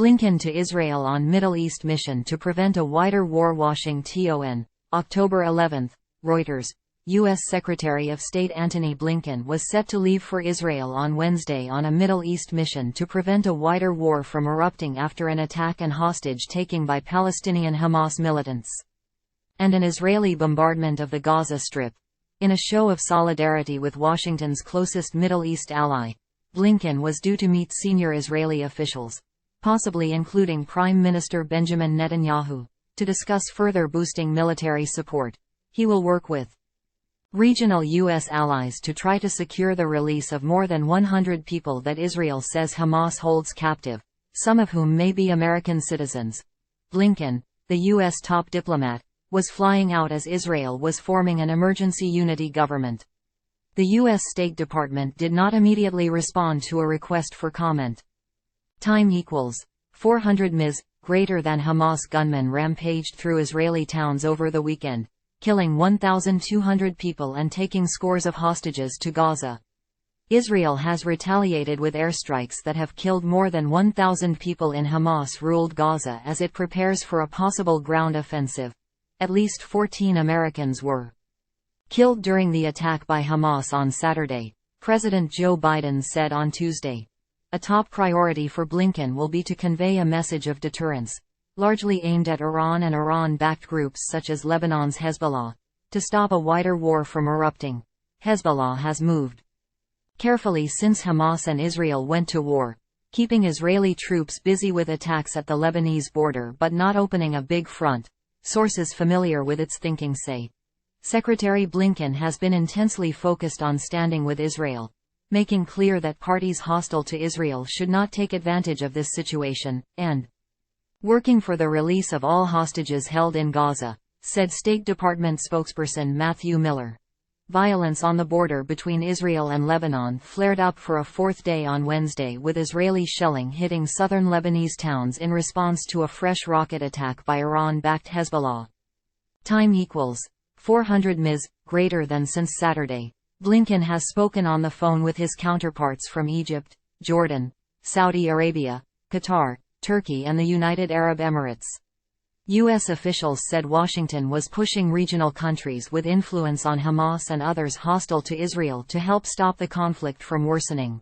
Blinken to Israel on Middle East mission to prevent a wider war. Washington, October 11, Reuters. U.S. Secretary of State Antony Blinken was set to leave for Israel on Wednesday on a Middle East mission to prevent a wider war from erupting after an attack and hostage-taking by Palestinian Hamas militants and an Israeli bombardment of the Gaza Strip. In a show of solidarity with Washington's closest Middle East ally, Blinken was due to meet senior Israeli officials, possibly including Prime Minister Benjamin Netanyahu, to discuss further boosting military support. He will work with regional U.S. allies to try to secure the release of more than 100 people that Israel says Hamas holds captive, some of whom may be American citizens. Blinken, the U.S. top diplomat, was flying out as Israel was forming an emergency unity government. The U.S. State Department did not immediately respond to a request for comment. Time equals 400 ms. Greater than Hamas gunmen rampaged through Israeli towns over the weekend, killing 1,200 people and taking scores of hostages to Gaza. Israel has retaliated with airstrikes that have killed more than 1,000 people in Hamas-ruled Gaza as it prepares for a possible ground offensive. At least 14 Americans were killed during the attack by Hamas on Saturday, President Joe Biden said on Tuesday. A top priority for Blinken will be to convey a message of deterrence, largely aimed at Iran and Iran-backed groups such as Lebanon's Hezbollah, to stop a wider war from erupting. Hezbollah has moved carefully since Hamas and Israel went to war, keeping Israeli troops busy with attacks at the Lebanese border but not opening a big front, sources familiar with its thinking say. Secretary Blinken has been intensely focused on standing with Israel, making clear that parties hostile to Israel should not take advantage of this situation, and working for the release of all hostages held in Gaza, said State Department spokesperson Matthew Miller. Violence on the border between Israel and Lebanon flared up for a fourth day on Wednesday, with Israeli shelling hitting southern Lebanese towns in response to a fresh rocket attack by Iran-backed Hezbollah. Time equals 400 ms. Greater than since Saturday. Blinken has spoken on the phone with his counterparts from Egypt, Jordan, Saudi Arabia, Qatar, Turkey and the United Arab Emirates. U.S. officials said Washington was pushing regional countries with influence on Hamas and others hostile to Israel to help stop the conflict from worsening.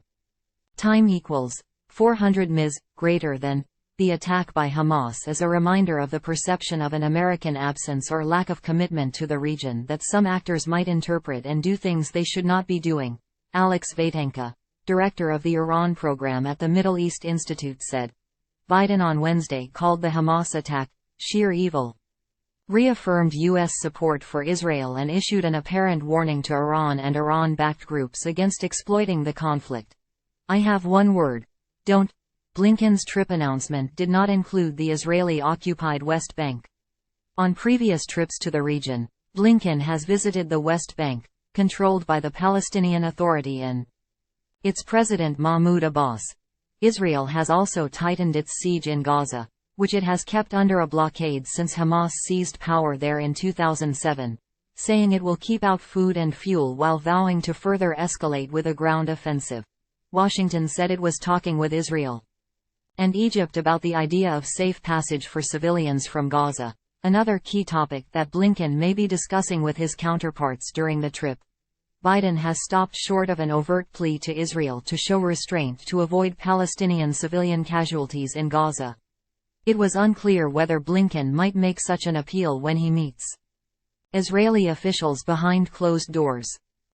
Time equals 400 ms. Greater than. The attack by Hamas is a reminder of the perception of an American absence or lack of commitment to the region that some actors might interpret and do things they should not be doing, Alex Vatenka, director of the Iran program at the Middle East Institute said. Biden on Wednesday called the Hamas attack sheer evil, reaffirmed U.S. support for Israel and issued an apparent warning to Iran and Iran-backed groups against exploiting the conflict. I have one word: don't. Blinken's trip announcement did not include the Israeli-occupied West Bank. On previous trips to the region, Blinken has visited the West Bank, controlled by the Palestinian Authority and its president Mahmoud Abbas. Israel has also tightened its siege in Gaza, which it has kept under a blockade since Hamas seized power there in 2007, saying it will keep out food and fuel while vowing to further escalate with a ground offensive. Washington said it was talking with Israel and Egypt about the idea of safe passage for civilians from Gaza, another key topic that Blinken may be discussing with his counterparts during the trip. Biden has stopped short of an overt plea to Israel to show restraint to avoid Palestinian civilian casualties in Gaza. It was unclear whether Blinken might make such an appeal when he meets Israeli officials behind closed doors.